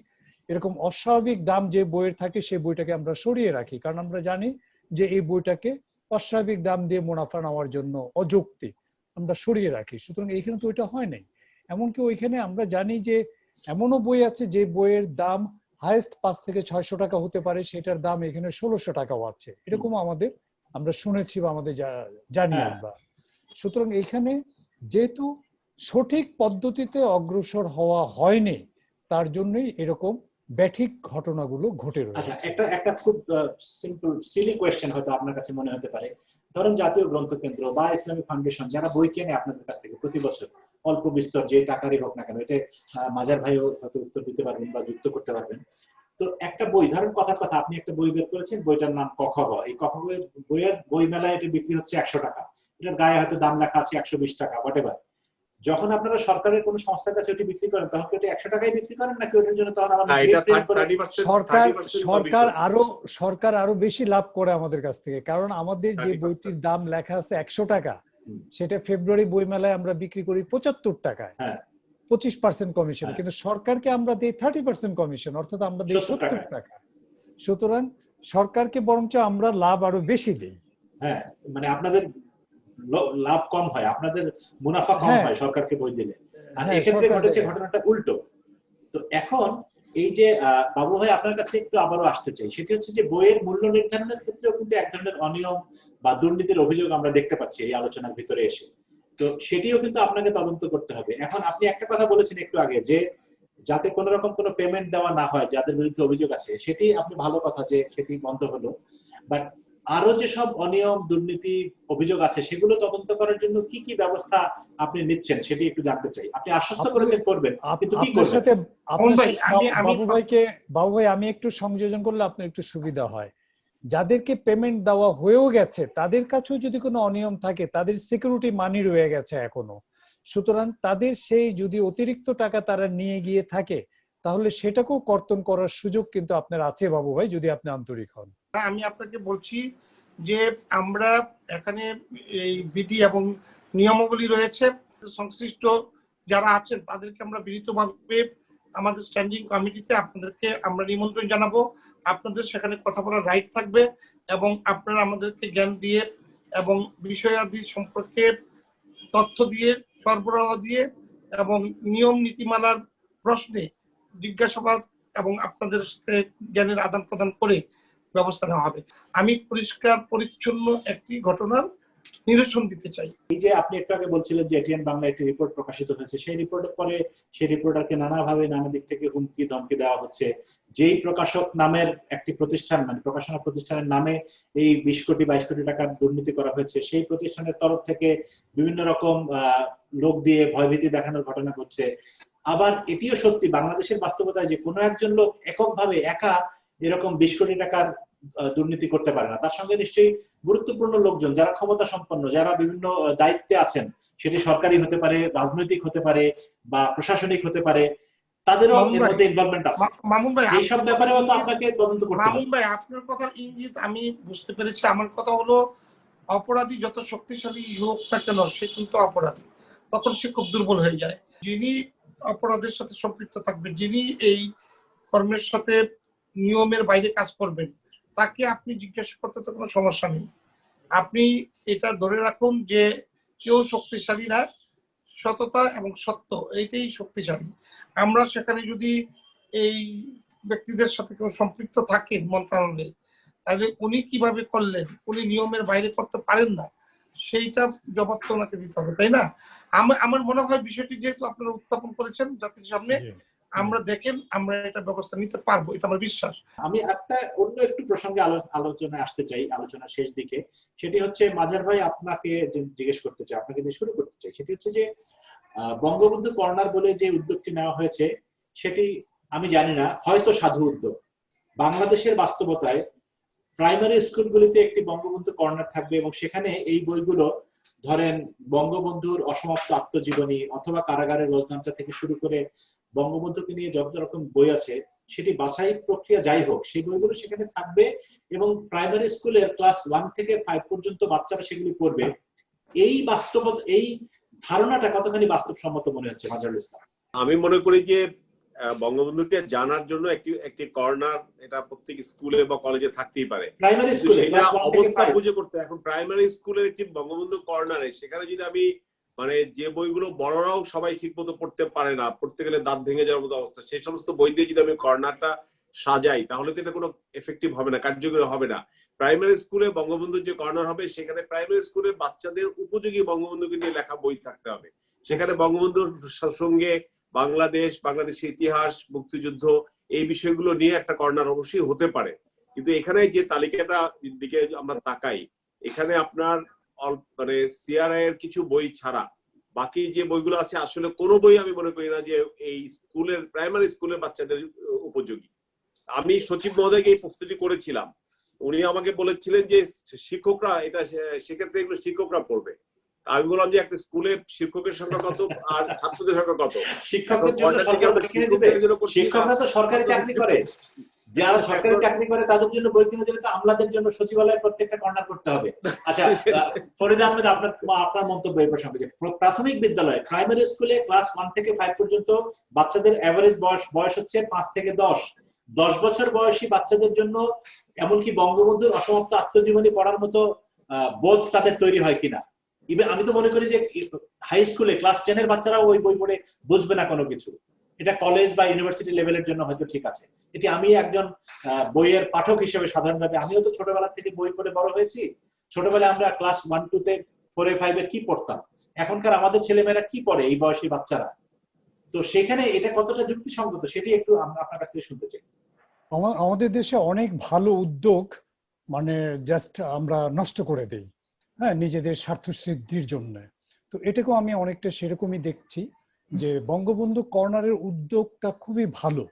এরকম অস্বাভাবিক দাম যে বইয়ের থাকে সেই বইটাকে আমরা সরিয়ে রাখি, কারণ আমরা জানি যে এই বইটাকে অস্বাভাবিক দাম দিয়ে মুনাফা নেওয়ার জন্য অযৌক্তিক, আমরা সরিয়ে রাখি। সুতরাং এইখানে তো ওইটা হয় নাই। এমনকি ওইখানে আমরা জানি যে এমনও বই আছে যে বইয়ের দাম হাইয়েস্ট 500 থেকে 600 টাকা হতে পারে, সেটার দাম এখানে 1600 টাকাও আছে, এরকম আমরা শুনেছি বা আমাদের জানি আমরা। সুতরাং এইখানে যেহেতু সঠিক পদ্ধতিতে অগ্রসর হওয়া হয়নি, তার জন্যই এরকম ব্যাঠিক ঘটনাগুলো ঘটে রয়েছে। আচ্ছা, একটা খুব সিম্পল সিলি কোয়েশ্চেন হয়তো আপনার কাছে মনে হতে পারে, ধরেন জাতীয় গ্রন্থ কেন্দ্র বা ইসলামী ফাউন্ডেশন যারা বই কেনে আপনাদের কাছ থেকে প্রতি বছর অল্প বিস্তর যে টাকারই হোক না কেন, এটা মাজার ভাইও হয়তো উত্তর দিতে পারবেন বা যুক্ত করতে পারবেন। তো একটা বই ধরেন কথার কথা আপনি একটা বই বের করেছেন, বইটার নাম ক খ গ। এই ক খ গ বইয়ের বই মেলায় এটা বিক্রি হচ্ছে 100 টাকা, এটার গায়ে হয়তো দাম লেখা আছে 120 টাকা হোয়াটএভার। যখন আপনারা সরকারের কোনো সংস্থার কাছে ওটি বিক্রি করেন তখন কি ওটা 100 টাকায় বিক্রি করেন নাকি ওটার জন্য তখন আবার সরকার আরো বেশি লাভ করে আমাদের কাছ থেকে? কারণ আমাদের যে বইটির দাম লেখা আছে 100 টাকা, সেটা ফেব্রুয়ারি বই মেলায় আমরা বিক্রি করি 75 টাকায়, 25% কমিশন, কিন্তু সরকারকে আমরা দিই 30% কমিশন, অর্থাৎ আমরা দিই 70 টাকা। সুতরাং সরকারকে বরঞ্চ আমরা লাভ আরো বেশি দিই। হ্যাঁ, মানে আপনাদের লাভ কম হয়, আপনাদের মুনাফা কম হয় সরকারকে বই দিলে। আর এক্ষেত্রে ঘটেছে ঘটনাটা উল্টো। তো এখন এই যে বাবু ভাই আপনার কাছে একটু আবারও আসতে চাই, সেটি হচ্ছে যে বইয়ের মূল্য নির্ধারণের ক্ষেত্রেও কিন্তু এক ধরনের অনিয়ম বা দুর্নীতির অভিযোগ আমরা দেখতে পাচ্ছি এই আলোচনার ভিতরে এসে। তো সেটিও কিন্তু আপনাকে তদন্ত করতে হবে। এখন আপনি একটা কথা বলেছেন একটু আগে যে যাতে কোনো রকম কোনো পেমেন্ট দেওয়া না হয় যাদের বিরুদ্ধে অভিযোগ আছে, সেটি আপনি ভালো কথা যে সেটি বন্ধ হলো। বাট আরো যেসব অনিয়ম দুর্নীতি অভিযোগ আছে সেগুলো তদন্ত করার জন্য কি কি ব্যবস্থা আপনি নিচ্ছেন সেটি একটু জানতে চাই। আপনি আশ্বস্ত করেছেন করবেন, কিন্তু কি করবেন? বাবু ভাই আমি একটু সংযোজন করলে আপনার একটু সুবিধা হয়। যাদেরকে পেমেন্ট দেওয়া হয়েও গেছে তাদের কাছেও যদি কোনো অনিয়ম থাকে, তাদের সিকিউরিটি মানি রয়ে গেছে এখনো, সুতরাং তাদের সেই যদি অতিরিক্ত টাকা তারা নিয়ে গিয়ে থাকে তাহলে সেটাকেও কর্তন করার সুযোগ কিন্তু আপনার আছে বাবু ভাই, যদি আপনি আন্তরিক হন। আমি আপনাকে বলছি যে আমরা এখানে এই বিধি এবং নিয়মাবলী রয়েছে, সংশ্লিষ্ট যারা আছেন তাদেরকে আমরা বিনীতভাবে আমাদের স্ট্যান্ডিং কমিটিতে আপনাদেরকে আমরা নিমন্ত্রণ জানাবো। আপনাদের সেখানে কথা বলার রাইট থাকবে এবং আপনারা আমাদেরকে জ্ঞান দিয়ে এবং বিষয়াদি সম্পর্কে তথ্য দিয়ে সরবরাহ দিয়ে এবং নিয়ম নীতিমালার প্রশ্নে জিজ্ঞাসাবাদ এবং আপনাদের সাথে জ্ঞানের আদান প্রদান করে ব্যবস্থা নেওয়া হবে। আমি পরিষ্কার পরিচ্ছন্ন একটি ঘটনার নিরসন দিতে চাই। এই যে আপনি একটু আগে বলছিলেন যে এটিএন বাংলা একটি রিপোর্ট প্রকাশিত হয়েছে, সেই রিপোর্টের পরে সেই রিপোর্টারকে নানাভাবে নানা দিক থেকে হুমকি ধমকি দেওয়া হচ্ছে। যেই প্রকাশক নামের একটি প্রতিষ্ঠান, মানে প্রকাশনা প্রতিষ্ঠানের নামে এই 20 কোটি 22 কোটি টাকার দুর্নীতি করা হয়েছে, সেই প্রতিষ্ঠানের তরফ থেকে বিভিন্ন রকম লোক দিয়ে ভয়ভীতি দেখানোর ঘটনা ঘটছে। আবার এটিও সত্যি বাংলাদেশের বাস্তবতায় যে কোনো একজন লোক এককভাবে একা এরকম 20 কোটি টাকার দুর্নীতি করতে পারে না, তার সঙ্গে নিশ্চয়ই গুরুত্বপূর্ণ লোকজন যারা ক্ষমতা সম্পন্ন, যারা বিভিন্ন দায়িত্বে আছেন, সেটি সরকারি হতে পারে, রাজনৈতিক হতে পারে বা প্রশাসনিক হতে পারে, তাদেরও এর মধ্যে ইনভলভমেন্ট আছে। মামুন ভাই এই সব ব্যাপারেও তো আপনাকে তদন্ত করতে হবে। মামুন ভাই আপনার কথা ইঙ্গিত আমি বুঝতে পেরেছি। আমার কথা হলো অপরাধী যত শক্তিশালী হোক না কেন সে কিন্তু অপরাধী, তখন সে খুব দুর্বল হয়ে যায়। যিনি অপরাধের সাথে সম্পৃক্ত থাকবেন, যিনি এই কর্মের সাথে নিয়মের বাইরে কাজ করবেন, তাকে আপনি জিজ্ঞাসা করতে তো কোনো সমস্যা নেই। আপনি এটা ধরে রাখুন যে কেউ শক্তিশালী না, সততা এবং সত্য এইটাই শক্তিশালী। আমরা সেখানে যদি এই ব্যক্তিদের সাথে কেউ সম্পৃক্ত থাকেন মন্ত্রণালয়ে, তাহলে উনি কিভাবে করলেন, উনি নিয়মের বাইরে করতে পারেন না, সেইটা জবাব তো ওনাকে দিতে হবে, তাই না? আমার মনে হয় বিষয়টি যেহেতু আপনারা উত্থাপন করেছেন জাতির সামনে, আমরা দেখেন আমরা এটা ব্যবস্থা নিতে পারবো, এটা আমার বিশ্বাস। আমি একটা অন্য একটু প্রসঙ্গে আলোচনায় আসতে চাই, আলোচনার শেষ দিকে। সেটি হচ্ছে মাজার ভাই আপনাকে জিজ্ঞেস করতে চাই, আপনাকে দিয়ে শুরু করতে চাই। সেটি হচ্ছে যে বঙ্গবন্ধু কর্নার বলে যে উদ্যোগটি নেওয়া হয়েছে সেটি আমি জানি না, হয়তো সাধু উদ্যোগ। বাংলাদেশের বাস্তবতায় প্রাইমারি স্কুলগুলিতে একটি বঙ্গবন্ধু কর্নার থাকবে এবং সেখানে এই বইগুলো ধরেন বঙ্গবন্ধুর অসমাপ্ত আত্মজীবনী অথবা কারাগারের রোজনামচা থেকে শুরু করে বঙ্গবন্ধুকে নিয়ে যত রকম বই আছে সেটি বাছাই প্রক্রিয়া যাই হোক, সেই বইগুলো সেখানে থাকবে এবং প্রাইমারি স্কুলের ক্লাস 1 থেকে 5 পর্যন্ত বাচ্চারা সেগুলি পড়বে। এই বাস্তবতা, এই ধারণাটা কতখানি বাস্তবসম্মত মনে হচ্ছে মাজারুল ইসলাম? আমি মনে করি যে বঙ্গবন্ধুকে জানার জন্য একটি কর্নার এটা প্রত্যেক স্কুলে বা কলেজে থাকতেই পারে, প্রাইমারি স্কুলে অবস্থা বুঝে করতে। এখন প্রাইমারি স্কুলের একটি বঙ্গবন্ধু কর্নারে সেখানে যদি আমি মানে যে বইগুলো বড়রাও সবাই ঠিক মতো পড়তে পারে না, পড়তে গেলে দাঁত ভেঙে যাওয়ার মতো অবস্থা, সেই সমস্ত বই দিয়ে যদি আমি কর্নারটা সাজাই তাহলে তো এটা কোনো এফেক্টিভ হবে না, কার্যকরী হবে না। প্রাইমারি স্কুলে বঙ্গবন্ধুর যে কর্নার হবে সেখানে প্রাইমারি স্কুলের বাচ্চাদের উপযোগী বঙ্গবন্ধুকে নিয়ে লেখা বই থাকতে হবে। সেখানে বঙ্গবন্ধুর সঙ্গে বাংলাদেশ, বাংলাদেশের ইতিহাস, মুক্তিযুদ্ধ এই বিষয়গুলো নিয়ে একটা কর্নার অবশ্যই হতে পারে। কিন্তু এখানে যে তালিকাটা দিকে আমরা তাকাই, এখানে আপনার মানে সিআরআই এর কিছু বই ছাড়া বাকি যে বইগুলো আছে আসলে কোনো বই আমি মনে করি না যে এই স্কুলের প্রাইমারি স্কুলের বাচ্চাদের উপযোগী। আমি সচিব মহোদয়কে এই প্রস্তুতি করেছিলাম, উনি আমাকে বলেছিলেন যে শিক্ষকরা এটা সেক্ষেত্রে এগুলো শিক্ষকরা পড়বে। আমি বললাম যে একটা স্কুলে শিক্ষকের সংখ্যা কত আর ছাত্রদের সংখ্যা কত? শিক্ষকদের জন্য সরকার বই কিনে দিবে? শিক্ষকরা তো সরকারি চাকরি করে, যারা সরকারি চাকরি করে তাদের জন্য বই কিনে দিলে তো আমলাদের জন্য সচিবালয়ে প্রত্যেকটা কর্নার করতে হবে। আচ্ছা ফরিদ আহমেদ, আপনার মন্তব্য এই প্রসঙ্গে, প্রাথমিক বিদ্যালয়ে প্রাইমারি স্কুলে ক্লাস 1 থেকে 5 পর্যন্ত বাচ্চাদের এভারেজ বয়স হচ্ছে 5 থেকে 10 বছর বয়সী বাচ্চাদের জন্য এমনকি বঙ্গবন্ধুর অসমাপ্ত আত্মজীবনী পড়ার মতো বোধ তাদের তৈরি হয় কিনা? আমি তো মনে করি যে হাই স্কুলে ক্লাস 10 এর বাচ্চারাও ওই বই পড়ে বুঝবে না কোনো কিছু। এটা কলেজ বা ইউনিভার্সিটি লেভেলের জন্য হয়তো ঠিক আছে। এটি আমি একজন বইয়ের পাঠক হিসেবে সাধারণভাবে, আমিও তো ছোটবেলা থেকে বই পড়ে বড় হয়েছি। ছোটবেলায় আমরা ক্লাস 1, 2 তে 4, 5 এ কি পড়তাম, এখনকার আমাদের ছেলেমেয়েরা কি পড়ে এই বয়সী বাচ্চারা? তো সেখানে এটা কতটা যুক্তিসঙ্গত সেটি একটু আপনার কাছ থেকে শুনতে চাই। আমাদের দেশে অনেক ভালো উদ্যোগ মানে জাস্ট আমরা নষ্ট করে দেই, হ্যাঁ, নিজেদের স্বার্থ সিদ্ধির জন্য। তো এটাকেও আমি অনেকটা সেরকমই দেখছি যে বঙ্গবন্ধু কর্নারের উদ্যোগটা খুবই ভালো,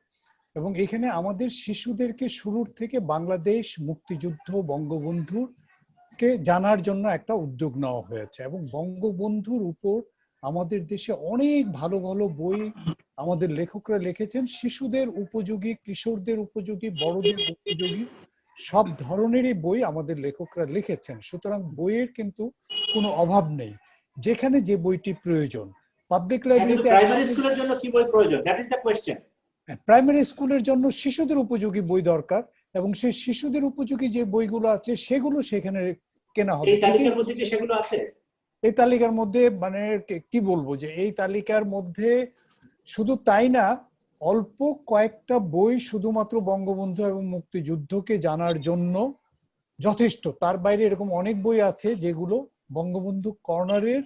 এবং এখানে আমাদের শিশুদেরকে শুরুর থেকে বাংলাদেশ মুক্তিযুদ্ধ বঙ্গবন্ধুকে জানার জন্য একটা উদ্যোগ নেওয়া হয়েছে, এবং বঙ্গবন্ধুর উপর আমাদের দেশে অনেক ভালো ভালো বই আমাদের লেখকরা লিখেছেন, শিশুদের উপযোগী, কিশোরদের উপযোগী, বড়দের উপযোগী সব ধরনেরই বই আমাদের লেখকরা লিখেছেন। সুতরাং বইয়ের কিন্তু কোনো অভাব নেই, যেখানে যে বইটি প্রয়োজন। পাবলিক লাইব্রেরিতে প্রাইমারি স্কুলের জন্য কি বই প্রয়োজন? That is the question. Primary স্কুলের জন্য শিশুদের উপযোগী বই দরকার, এবং সেই শিশুদের উপযোগী যে বইগুলো আছে সেগুলো সেখানে কেনা হবে। এই তালিকার মধ্যে কি সেগুলো আছে? এই তালিকার মধ্যে মানে কি বলবো যে এই তালিকার মধ্যে শুধু তাই না, অল্প কয়েকটা বই শুধুমাত্র বঙ্গবন্ধু এবং মুক্তিযুদ্ধকে জানার জন্য যথেষ্ট। তার বাইরে এরকম অনেক বই আছে যেগুলো বঙ্গবন্ধু কর্নারের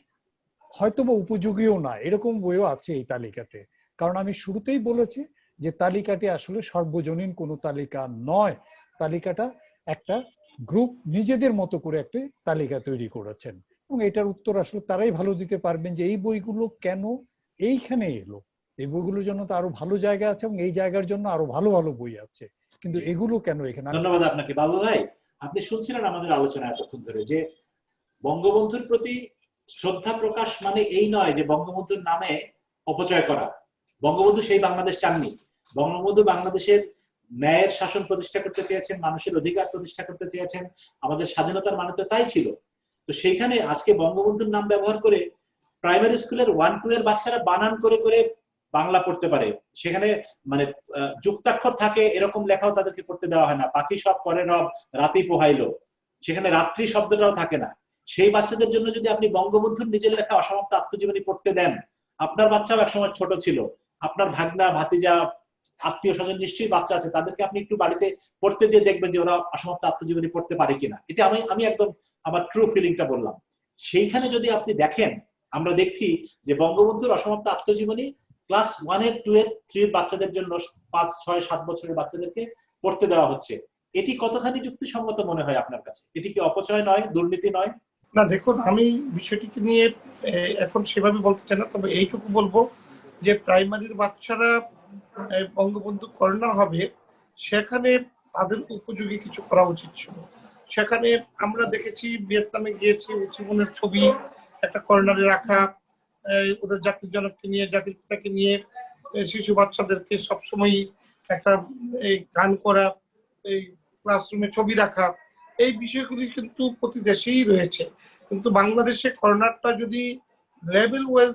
হয়তোবা উপযোগীও না, এরকম বইও আছে এই তালিকাতে। কারণ আমি শুরুতেই বলেছি যে তালিকাটি আসলে সর্বজনীন কোনো তালিকা নয়, তালিকাটা একটা গ্রুপ নিজেদের মতো করে একটা তালিকা তৈরি করেছেন, এবং এটার উত্তর আসলে তারাই ভালো দিতে পারবেন যে এই বইগুলো কেন এইখানে এলো। এই বইগুলোর জন্য তো আরো ভালো জায়গা আছে, এবং এই জায়গার জন্য আরো ভালো ভালো বই আছে, কিন্তু এগুলো কেন এখানে? ধন্যবাদ আপনাকে বাবু ভাই। আপনি শুনছিলেন আমাদের আলোচনা এতক্ষণ ধরে যে বঙ্গবন্ধুর প্রতি শ্রদ্ধা প্রকাশ মানে এই নয় যে বঙ্গবন্ধুর নামে অপচয় করা। বঙ্গবন্ধু সেই বাংলাদেশ চাননি। বঙ্গবন্ধু বাংলাদেশের ন্যায়ের শাসন প্রতিষ্ঠা করতে চেয়েছেন, মানুষের অধিকার প্রতিষ্ঠা করতে চেয়েছেন, আমাদের স্বাধীনতার মানে তো তাই ছিল। তো সেইখানে আজকে বঙ্গবন্ধুর নাম ব্যবহার করে প্রাইমারি স্কুলের 1, 2 এর বাচ্চারা বানান করে করে বাংলা পড়তে পারে, সেখানে মানে যুক্তাক্ষর থাকে এরকম লেখাও তাদেরকে পড়তে দেওয়া হয় না। পাখি সব করে রব রাতি পোহাইলো, সেখানে রাত্রি শব্দটাও থাকে না। সেই বাচ্চাদের জন্য যদি আপনি বঙ্গবন্ধুর নিজের লেখা অসমাপ্ত আত্মজীবনী পড়তে দেন, আপনার বাচ্চাও একসময় ছোট ছিল, আপনার ভাগনা ভাতিজা আত্মীয় স্বজন নিশ্চয়ই বাচ্চা আছে, তাদেরকে আপনি একটু বাড়িতে পড়তে দিয়ে দেখবেন যে ওরা অসমাপ্ত আত্মজীবনী পড়তে পারে কিনা। এটা আমি একদম আমার ট্রু ফিলিংটা বললাম। সেইখানে যদি আপনি দেখেন, আমরা দেখছি যে বঙ্গবন্ধুর অসমাপ্ত আত্মজীবনী ক্লাস 1 এর 2 এর 3 এর বাচ্চাদের জন্য 5, 6, 7 বছরের বাচ্চাদেরকে পড়তে দেওয়া হচ্ছে। এটি কতখানি যুক্তিসঙ্গত মনে হয় আপনার কাছে? এটি কি অপচয় নয়, দুর্নীতি নয়? না দেখুন, আমি বিষয়টিকে নিয়ে এখন সেভাবে বলতে চাই না, তবে এইটুকু বলবো যে প্রাইমারির বাচ্চারা বঙ্গবন্ধু কর্নার হবে, সেখানে তাদের উপযোগী কিছু করা উচিত ছিল। সেখানে আমরা দেখেছি ভিয়েতনামে গিয়েছি, জীবনের ছবি একটা কর্নারে রাখা, ওদের জাতির জনককে নিয়ে, জাতির পিতাকে নিয়ে শিশু বাচ্চাদেরকে সবসময় একটা এই গান করা, এই ক্লাসরুমে ছবি রাখা, এই বিষয়গুলি কিন্তু প্রতি দেশেই রয়েছে। কিন্তু বাংলাদেশে কর্নারটা যদি লেভেল ওয়াইজ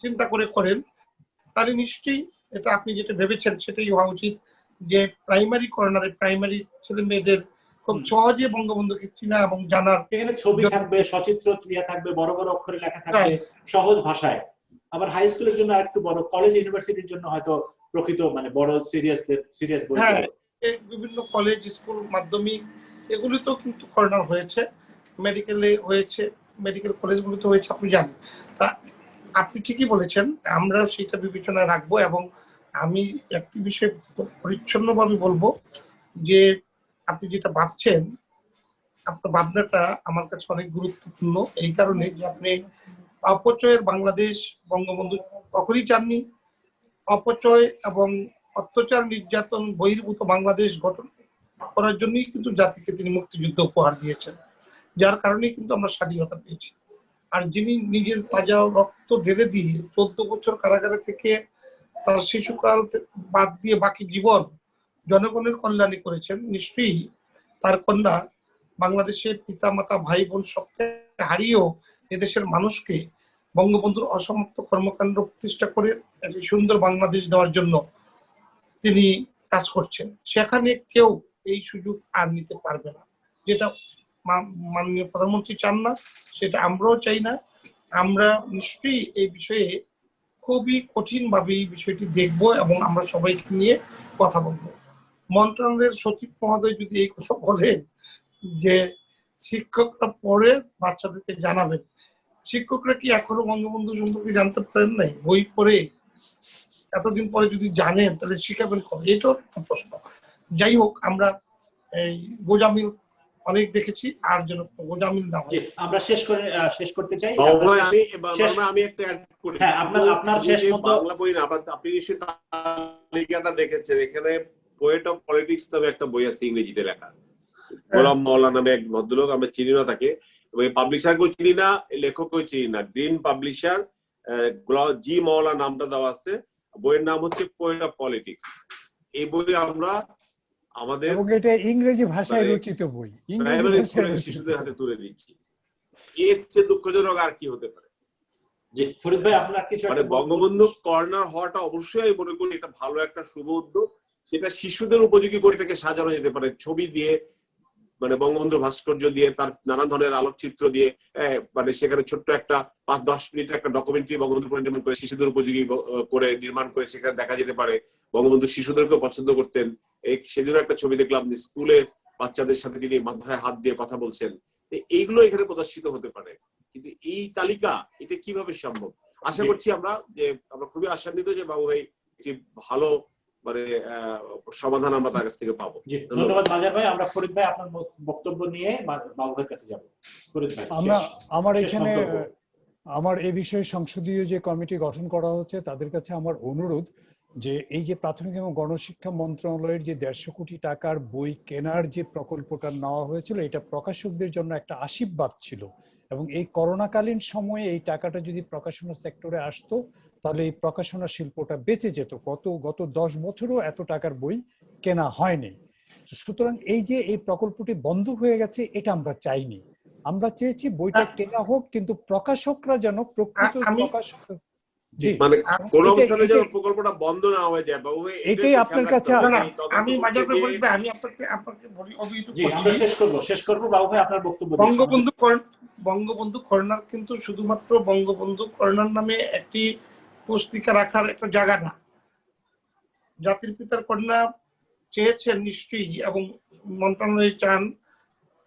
চিন্তা করে করেন, তাহলে নিশ্চয়ই এটা আপনি যেটা ভেবেছেন সেটাই হওয়া উচিত, যে প্রাইমারি কর্নারে প্রাইমারি ছেলে মেয়েদের খুব সহজে বঙ্গবন্ধুকে চিনা এবং জানার, এখানে ছবি থাকবে, সচিত্র ক্রিয়া থাকবে, বড় বড় অক্ষরে লেখা থাকবে সহজ ভাষায়। আবার হাই স্কুলের জন্য আরেকটু বড়, কলেজ ইউনিভার্সিটির জন্য হয়তো প্রকৃত মানে বড় সিরিয়াস বই। হ্যাঁ, বিভিন্ন কলেজ স্কুল মাধ্যমিক এগুলিতেও কিন্তু কর্নার হয়েছে, মেডিকেলে হয়েছে, মেডিকেল কলেজগুলোতে হয়েছে, আপনি জানেন। তা আপনি ঠিকই বলেছেন, আমরা সেটা বিবেচনায় রাখবো। এবং আমি একটি বিষয় পরিচ্ছন্নভাবে বলবো যে আপনি যেটা ভাবছেন, আপনার ভাবনাটা আমার কাছে অনেক গুরুত্বপূর্ণ, এই কারণে যে আপনি অপচয়ের বাংলাদেশ বঙ্গবন্ধু কখনই চাননি। অপচয় এবং অত্যাচার নির্যাতন বহির্ভূত বাংলাদেশ গঠন করার জন্যই কিন্তু জাতিকে তিনি মুক্তিযুদ্ধ উপহার দিয়েছেন, যার কারণেই কিন্তু আমরা স্বাধীনতা পেয়েছি। আর যিনি নিজের তাজা রক্ত ঢেলে দিয়ে 14 বছর কারাগারে থেকে তার শিশুকাল বাদ দিয়ে বাকি জীবন জনগণের কল্যাণে করেছেন, নিশ্চয়ই তার কন্যা বাংলাদেশের পিতা মাতা ভাই বোন সবকে হারিয়েও এদেশের মানুষকে বঙ্গবন্ধুর অসমাপ্ত কর্মকাণ্ড প্রতিষ্ঠা করে একটি সুন্দর বাংলাদেশ দেওয়ার জন্য তিনি কাজ করছেন। সেখানে কেউ এই সুযোগ আর নিতে পারবে না। যেটা মাননীয় প্রধানমন্ত্রী চান না, সেটা আমরাও চাই না। আমরা নিশ্চয়ই এই বিষয়ে খুবই কঠিনভাবে এই বিষয়টি দেখব এবং আমরা সবাইকে নিয়ে কথা বলবো। মন্ত্রণালয়ের সচিব মহোদয় যদি এই কথা বলেন যে শিক্ষকরা পড়ে বাচ্চাদেরকে জানাবেন, শিক্ষকরা কি এখনো বঙ্গবন্ধু সম্পর্কে জানতে পারেন নাই? বই পড়ে এতদিন পরে যদি জানেন তাহলে শিখাবেন কবে? এটাও একটা প্রশ্ন। যাই হোক, আমরা এই গোজামিল অনেক দেখেছি, আর যেন গোজামিল না হয়। আমরা শেষ করতে চাই। আমি একটা অ্যাড করি। হ্যাঁ, আপনার শেষ মতো বাংলা বই না, আপনি নিশ্চয়ই তালিকাটা দেখেছেন। এখানে পোয়েট অফ পলিটিক্স নামে একটা বই আছে ইংরেজিতে লেখা। গোলাম মাওলা নামে এক ভদ্রলোক, আমরা চিনি না তাকে, পাবলিশারকেও চিনি না, লেখককেও চিনি না। গ্রিন পাবলিশার, জি মাওলা নামটা দেওয়া আছে। বইয়ের নাম হচ্ছে পোয়েট অফ পলিটিক্স। এই বই আমরা আমাদের ইংরেজি ভাষায় রচিত বই, শিশুদের হাতে তুলে দিচ্ছি। এর চেয়ে দুঃখজনক আর কি হতে পারে? যে ফরিদ ভাই আপনার কিছু মানে বঙ্গবন্ধু কর্নার হওয়াটা অবশ্যই আমি মনে করি এটা ভালো একটা শুভ উদ্যোগ। সেটা শিশুদের উপযোগী করে এটাকে সাজানো যেতে পারে, ছবি দিয়ে, মানে বঙ্গবন্ধু ভাস্কর্য দিয়ে, তার নানা ধরনের আলোকচিত্র দিয়ে, মানে সেখানে ছোট্ট একটা 5-10 মিনিটের একটা ডকুমেন্টারি বঙ্গবন্ধু নির্মাণ করে শিশুদের উপযোগী করে নির্মাণ করে সেখানে দেখা যেতে পারে। বঙ্গবন্ধু শিশুদেরকেও পছন্দ করতেন। সেদিনও একটা ছবি দেখলাম যে স্কুলে বাচ্চাদের সাথে তিনি মাথায় হাত দিয়ে কথা বলছেন। এইগুলো এখানে প্রদর্শিত হতে পারে, কিন্তু এই তালিকা এটা কিভাবে সম্ভব? আশা করছি আমরা খুবই আশান্বিত যে বাবু ভাই একটি ভালো মানে সমাধান আমরা তার কাছ থেকে পাবো। ধন্যবাদ মাজার ভাই। আমরা ফরিদ ভাই আপনার বক্তব্য নিয়ে বাবু ভাইয়ের কাছে যাব। ফরিদ ভাই, আমার এই বিষয়ে সংসদীয় যে কমিটি গঠন করা হচ্ছে তাদের কাছে আমার অনুরোধ যে এই যে প্রাথমিক এবং গণশিক্ষা মন্ত্রণালয়ের যে 150 কোটি টাকার বই কেনার যে প্রকল্পটা নেওয়া হয়েছিল, এটা প্রকাশকদের জন্য একটা আশীর্বাদ ছিল, এবং এই করোনাকালীন সময়ে এই টাকাটা যদি প্রকাশনা সেক্টরে আসতো তাহলে এই প্রকাশনা শিল্পটা বেঁচে যেত। গত 10 বছরও এত টাকার বই কেনা হয়নি। সুতরাং এই যে এই প্রকল্পটি বন্ধ হয়ে গেছে, এটা আমরা চাইনি। আমরা চেয়েছি বইটা কেনা হোক, কিন্তু প্রকাশকরা যেন প্রকৃত প্রকাশক, মানে কোন অবস্থাতে যেন প্রকল্পটা বন্ধ না হয়ে যায়। এটাই আপনার কাছে আমি মাঝে বলতে আমি আপনাকে বলি, আমরা শেষ করব বাবু ভাই আপনার বক্তব্য। বঙ্গবন্ধু কর্নার কিন্তু শুধুমাত্র বঙ্গবন্ধু কর্নার নামে একটি পুস্তিকা রাখার একটা জায়গা না। জাতির পিতার কন্যা চেয়েছেন নিশ্চয়ই, এবং মন্ত্রণালয় চান,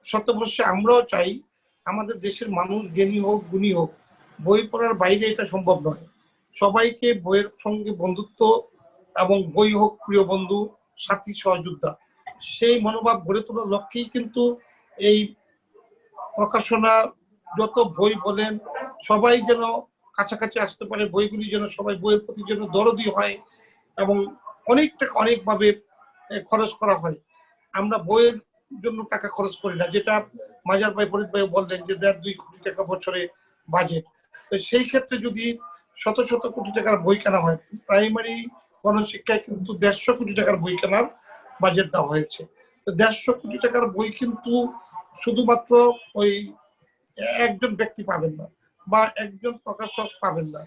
শতবর্ষে আমরাও চাই আমাদের দেশের মানুষ জ্ঞানী হোক, গুণী হোক। বই পড়ার বাইরে এটা সম্ভব নয়। সবাইকে বইয়ের সঙ্গে বন্ধুত্ব, এবং বই হোক প্রিয় বন্ধু, সাথী, সহযোদ্ধা, সেই মনোভাব গড়ে তোলার লক্ষ্যেই কিন্তু এই প্রকাশনা, যত বই বলেন, সবাই যেন কাছাকাছি আসতে পারে, বইগুলি যেন সবাই বইয়ের প্রতি যেন দরদি হয়, এবং অনেকভাবে খরচ করা হয়। আমরা বইয়ের জন্য টাকা খরচ করি না, যেটা মাজার ভাই, ফরিদ ভাই বললেন যে 1.5-2 কোটি টাকা বছরে বাজেট। তো সেই ক্ষেত্রে যদি শত শত কোটি টাকার বই কেনা হয়, প্রাইমারি গণশিক্ষায় কিন্তু 150 কোটি টাকার বই কেনার বাজেট দেওয়া হয়েছে। 150 কোটি টাকার বই কিন্তু শুধুমাত্র ওই একজন ব্যক্তি পাবেন না, বা একজন প্রকাশক পাবেন না,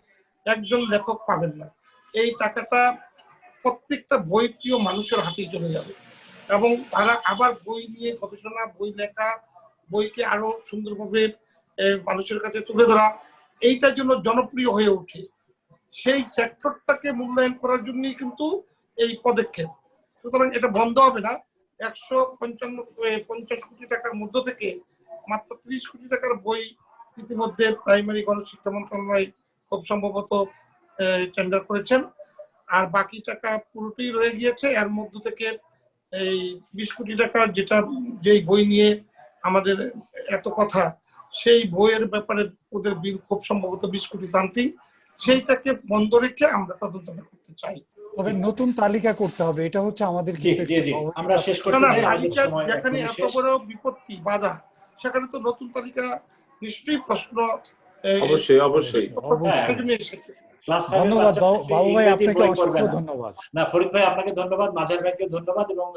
একজন লেখক পাবেন না। এই টাকাটা প্রত্যেকটা বই প্রিয় মানুষের হাতেই চলে যাবে, এবং তারা আবার বই নিয়ে গবেষণা, বই লেখা, বইকে আরো সুন্দরভাবে মানুষের কাছে তুলে ধরা, এইটার জন্য জনপ্রিয় হয়ে ওঠে। সেই সেক্টরটাকে মূল্যায়ন করার জন্যই কিন্তু এই পদক্ষেপ। সুতরাং এটা বন্ধ হবে না। 150 কোটি টাকার মধ্য থেকে মাত্র 30 কোটি টাকার বই ইতিমধ্যে প্রাইমারি গণশিক্ষা মন্ত্রণালয় খুব সম্ভবত টেন্ডার করেছেন, আর বাকি টাকা পুরোটাই রয়ে গিয়েছে। এর মধ্য থেকে এই 20 কোটি টাকার যেই বই নিয়ে আমাদের এত কথা, সেই বইয়ের ব্যাপারে ওদের বিল খুব সম্ভবত 20 কোটি শান্তি, সেইটাকে বন্ধ রেখে আমরা তদন্ত করতে চাই। তবে নতুন তালিকা করতে হবে, এটা হচ্ছে আমাদের আমরা শেষ করতে চাই, আমাদের সময় যেখানে এত বড় বিপত্তি বাধা, সেখানে তো নতুন তালিকা নিশ্চয়ই প্রশ্ন। অবশ্যই অবশ্যই। ধন্যবাদ বাবু ভাই, আপনাকে অসংখ্য ধন্যবাদ। না, ফরিদ ভাই আপনাকে ধন্যবাদ, মাজার ভাইকে ধন্যবাদ, এবং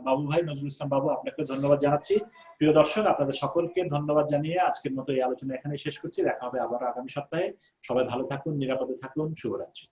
বাবু ভাই নজরুল ইসলাম বাবু আপনাকে ধন্যবাদ জানাচ্ছি। প্রিয় দর্শক, আপনাদের সকলকে ধন্যবাদ জানিয়ে আজকের মতো এই আলোচনা এখানে শেষ করছি। দেখা হবে আবার আগামী সপ্তাহে। সবাই ভালো থাকুন, নিরাপদে থাকুন, শুভরাত্রি।